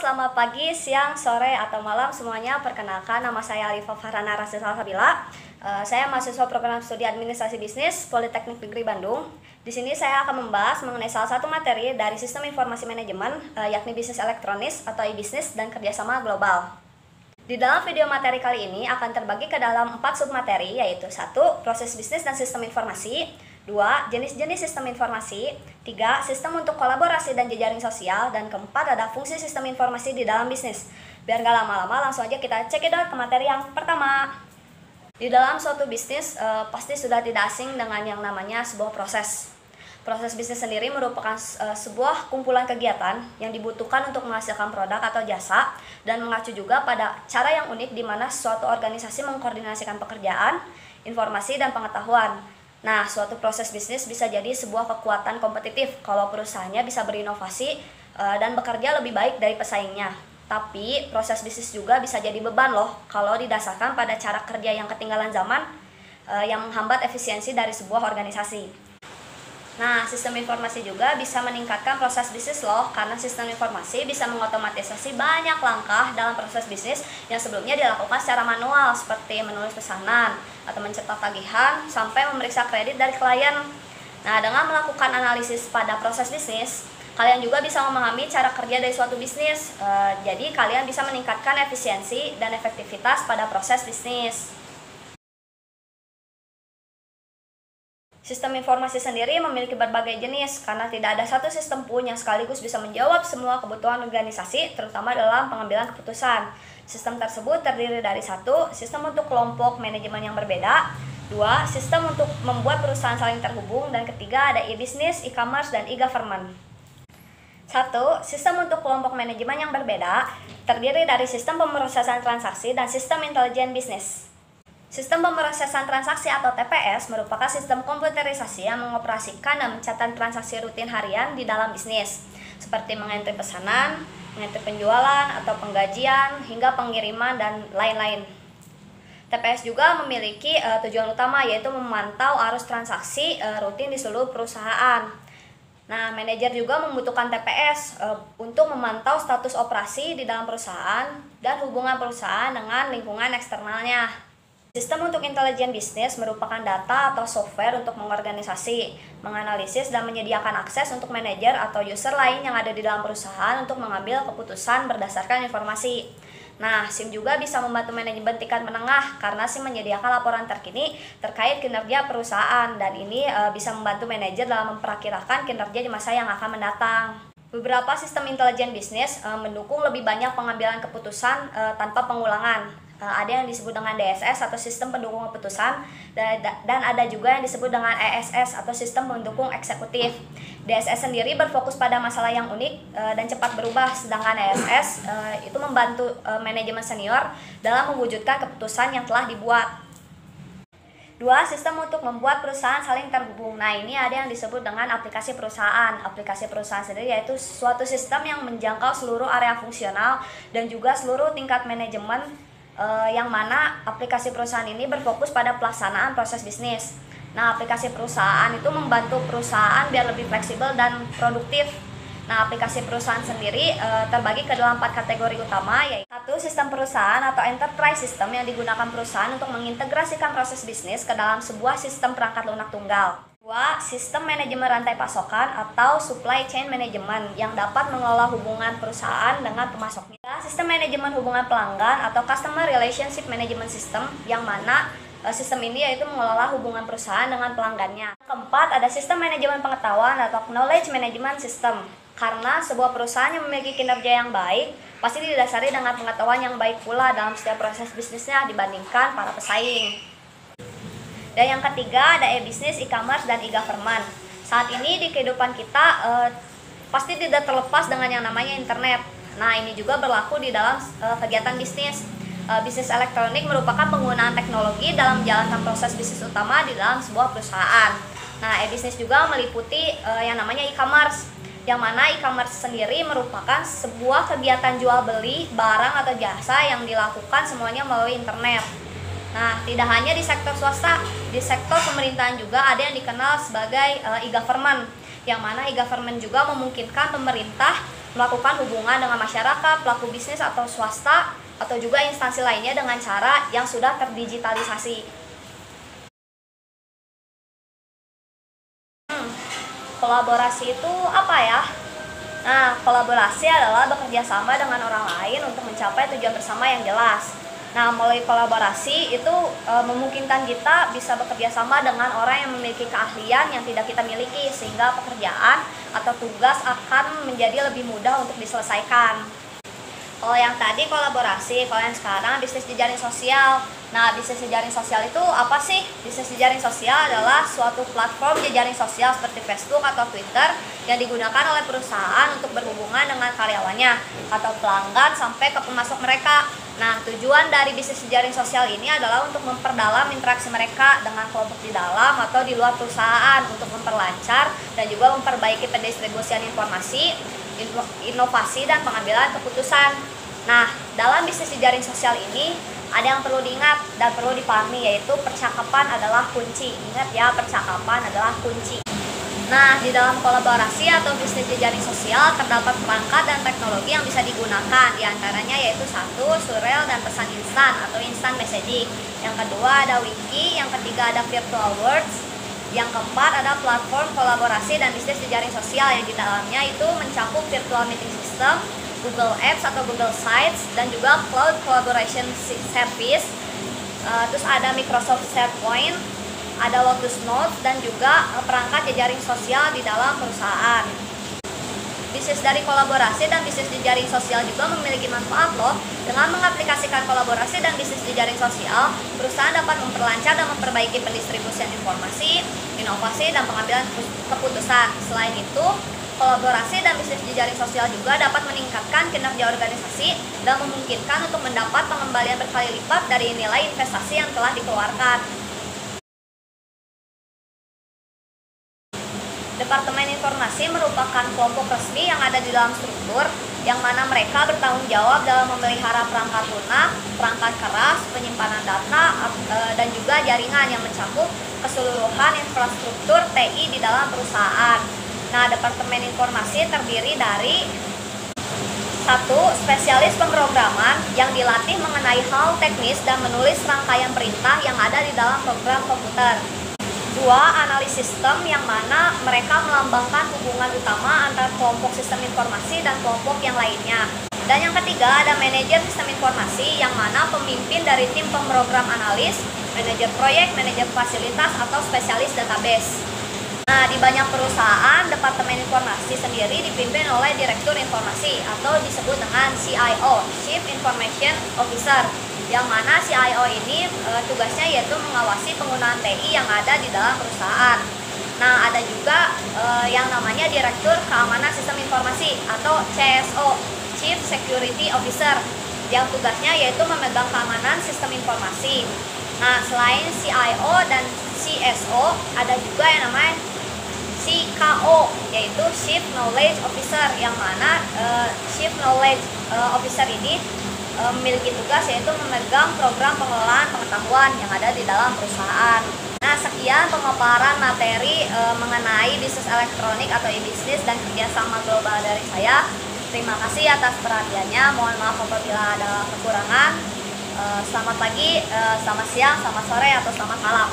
selamat pagi, siang, sore, atau malam semuanya. Perkenalkan, nama saya Alifa Farhana Rasul Salsabila. Saya mahasiswa program studi administrasi bisnis Politeknik Negeri Bandung. Di sini saya akan membahas mengenai salah satu materi dari sistem informasi manajemen, yakni bisnis elektronis atau e-bisnis dan kerjasama global. Di dalam video materi kali ini akan terbagi ke dalam 4 submateri, yaitu 1. Proses bisnis dan sistem informasi, 2. Jenis-jenis sistem informasi, 3. Sistem untuk kolaborasi dan jejaring sosial, dan keempat ada fungsi sistem informasi di dalam bisnis. Biar gak lama-lama, langsung aja kita cekidot ke materi yang pertama. Di dalam suatu bisnis, pasti sudah tidak asing dengan yang namanya sebuah proses. Proses bisnis sendiri merupakan sebuah kumpulan kegiatan yang dibutuhkan untuk menghasilkan produk atau jasa dan mengacu juga pada cara yang unik di mana suatu organisasi mengkoordinasikan pekerjaan, informasi, dan pengetahuan. Nah, suatu proses bisnis bisa jadi sebuah kekuatan kompetitif kalau perusahaannya bisa berinovasi dan bekerja lebih baik dari pesaingnya. Tapi proses bisnis juga bisa jadi beban loh kalau didasarkan pada cara kerja yang ketinggalan zaman yang menghambat efisiensi dari sebuah organisasi. Nah, sistem informasi juga bisa meningkatkan proses bisnis loh, karena sistem informasi bisa mengotomatisasi banyak langkah dalam proses bisnis yang sebelumnya dilakukan secara manual, seperti menulis pesanan atau mencetak tagihan sampai memeriksa kredit dari klien. Nah, dengan melakukan analisis pada proses bisnis, kalian juga bisa memahami cara kerja dari suatu bisnis. Jadi kalian bisa meningkatkan efisiensi dan efektivitas pada proses bisnis. Sistem informasi sendiri memiliki berbagai jenis karena tidak ada satu sistem pun yang sekaligus bisa menjawab semua kebutuhan organisasi, terutama dalam pengambilan keputusan. Sistem tersebut terdiri dari 1. Sistem untuk kelompok manajemen yang berbeda, 2. Sistem untuk membuat perusahaan saling terhubung, dan ketiga ada e-business, e-commerce, dan e-government. 1. Sistem untuk kelompok manajemen yang berbeda terdiri dari sistem pemrosesan transaksi dan sistem intelijen bisnis. Sistem pemrosesan transaksi atau TPS merupakan sistem komputerisasi yang mengoperasikan dan mencatat transaksi rutin harian di dalam bisnis, seperti mengentri pesanan, mengentri penjualan atau penggajian, hingga pengiriman dan lain-lain. TPS juga memiliki tujuan utama, yaitu memantau arus transaksi rutin di seluruh perusahaan. Nah, manajer juga membutuhkan TPS untuk memantau status operasi di dalam perusahaan dan hubungan perusahaan dengan lingkungan eksternalnya. Sistem untuk intelijen bisnis merupakan data atau software untuk mengorganisasi, menganalisis, dan menyediakan akses untuk manajer atau user lain yang ada di dalam perusahaan untuk mengambil keputusan berdasarkan informasi. Nah, SIM juga bisa membantu manajemen tingkat menengah karena SIM menyediakan laporan terkini terkait kinerja perusahaan, dan ini bisa membantu manajer dalam memperakirakan kinerja di masa yang akan mendatang. Beberapa sistem intelijen bisnis mendukung lebih banyak pengambilan keputusan tanpa pengulangan. Ada yang disebut dengan DSS atau sistem pendukung keputusan, dan ada juga yang disebut dengan ESS atau sistem pendukung eksekutif. DSS sendiri berfokus pada masalah yang unik dan cepat berubah, sedangkan ESS itu membantu manajemen senior dalam mewujudkan keputusan yang telah dibuat. 2. Sistem untuk membuat perusahaan saling terhubung. Nah, ini ada yang disebut dengan aplikasi perusahaan. Aplikasi perusahaan sendiri yaitu suatu sistem yang menjangkau seluruh area fungsional dan juga seluruh tingkat manajemen, yang mana aplikasi perusahaan ini berfokus pada pelaksanaan proses bisnis. Nah, aplikasi perusahaan itu membantu perusahaan biar lebih fleksibel dan produktif. Nah, aplikasi perusahaan sendiri terbagi ke dalam 4 kategori utama, yaitu 1. Sistem perusahaan atau enterprise system yang digunakan perusahaan untuk mengintegrasikan proses bisnis ke dalam sebuah sistem perangkat lunak tunggal. 2. Sistem manajemen rantai pasokan atau supply chain management yang dapat mengelola hubungan perusahaan dengan pemasoknya. 3. Sistem manajemen hubungan pelanggan atau customer relationship management system yang mana sistem ini yaitu mengelola hubungan perusahaan dengan pelanggannya. Keempat, ada sistem manajemen pengetahuan atau knowledge management system. Karena sebuah perusahaan yang memiliki kinerja yang baik pasti didasari dengan pengetahuan yang baik pula dalam setiap proses bisnisnya dibandingkan para pesaing. Dan yang ketiga ada e-business, e-commerce, dan e-government. Saat ini di kehidupan kita pasti tidak terlepas dengan yang namanya internet. Nah, ini juga berlaku di dalam kegiatan bisnis. Bisnis elektronik merupakan penggunaan teknologi dalam menjalankan proses bisnis utama di dalam sebuah perusahaan. Nah, e-business juga meliputi yang namanya e-commerce, yang mana e-commerce sendiri merupakan sebuah kegiatan jual beli barang atau jasa yang dilakukan semuanya melalui internet. Nah, tidak hanya di sektor swasta, di sektor pemerintahan juga ada yang dikenal sebagai e-government, yang mana e-government juga memungkinkan pemerintah melakukan hubungan dengan masyarakat, pelaku bisnis atau swasta, atau juga instansi lainnya dengan cara yang sudah terdigitalisasi. Kolaborasi itu apa ya? Nah, kolaborasi adalah bekerja sama dengan orang lain untuk mencapai tujuan bersama yang jelas. Nah, melalui kolaborasi itu memungkinkan kita bisa bekerja sama dengan orang yang memiliki keahlian yang tidak kita miliki, sehingga pekerjaan atau tugas akan menjadi lebih mudah untuk diselesaikan. Kalau yang tadi kolaborasi, kalau yang sekarang bisnis jejaring sosial. Nah, bisnis jejaring sosial itu apa sih? Bisnis jejaring sosial adalah suatu platform jejaring sosial seperti Facebook atau Twitter yang digunakan oleh perusahaan untuk berhubungan dengan karyawannya atau pelanggan sampai ke pemasok mereka. Nah, tujuan dari bisnis jejaring sosial ini adalah untuk memperdalam interaksi mereka dengan kelompok di dalam atau di luar perusahaan untuk memperlancar dan juga memperbaiki pendistribusian informasi, inovasi, dan pengambilan keputusan. Nah, dalam bisnis jejaring sosial ini ada yang perlu diingat dan perlu dipahami, yaitu percakapan adalah kunci. Ingat ya, percakapan adalah kunci. Nah, di dalam kolaborasi atau bisnis jejaring sosial terdapat perangkat dan teknologi yang bisa digunakan. Di antaranya yaitu 1, surel dan pesan instan atau instant messaging. Yang kedua ada wiki, yang ketiga ada virtual words. Yang keempat ada platform kolaborasi dan bisnis jejaring sosial yang di dalamnya itu mencakup virtual meeting system, Google Apps atau Google Sites, dan juga Cloud Collaboration Service. Terus ada Microsoft SharePoint, ada Lotus Notes, dan juga perangkat jejaring sosial di dalam perusahaan. Bisnis dari kolaborasi dan bisnis jejaring sosial juga memiliki manfaat loh. Dengan mengaplikasikan kolaborasi dan bisnis jejaring sosial, perusahaan dapat memperlancar dan memperbaiki pendistribusian informasi, inovasi, dan pengambilan keputusan. Selain itu, kolaborasi dan bisnis jejaring sosial juga dapat meningkatkan kinerja organisasi dan memungkinkan untuk mendapat pengembalian berkali lipat dari nilai investasi yang telah dikeluarkan. Departemen Informasi merupakan kelompok resmi yang ada di dalam struktur, yang mana mereka bertanggung jawab dalam memelihara perangkat lunak, perangkat keras, penyimpanan data, dan juga jaringan yang mencakup keseluruhan infrastruktur TI di dalam perusahaan. Nah, Departemen Informasi terdiri dari 1. Spesialis pemrograman yang dilatih mengenai hal teknis dan menulis rangkaian perintah yang ada di dalam program komputer. 2. Analis sistem yang mana mereka melambangkan hubungan utama antara kelompok sistem informasi dan kelompok yang lainnya. Dan yang ketiga ada manajer sistem informasi yang mana pemimpin dari tim pemrogram analis, manajer proyek, manajer fasilitas, atau spesialis database. Nah, di banyak perusahaan, Departemen Informasi sendiri dipimpin oleh Direktur Informasi atau disebut dengan CIO, Chief Information Officer, yang mana CIO ini tugasnya yaitu mengawasi penggunaan TI yang ada di dalam perusahaan. Nah, ada juga yang namanya Direktur Keamanan Sistem Informasi atau CSO, Chief Security Officer, yang tugasnya yaitu memegang keamanan sistem informasi. Nah, selain CIO dan CSO, ada juga yang namanya CKO, yaitu Chief Knowledge Officer, yang mana Chief Knowledge Officer ini memiliki tugas yaitu memegang program pengelolaan pengetahuan yang ada di dalam perusahaan. Nah, sekian pemaparan materi mengenai bisnis elektronik atau e-bisnis dan kerjasama global dari saya. Terima kasih atas perhatiannya. Mohon maaf apabila ada kekurangan. Selamat pagi, selamat siang, selamat sore, atau selamat malam.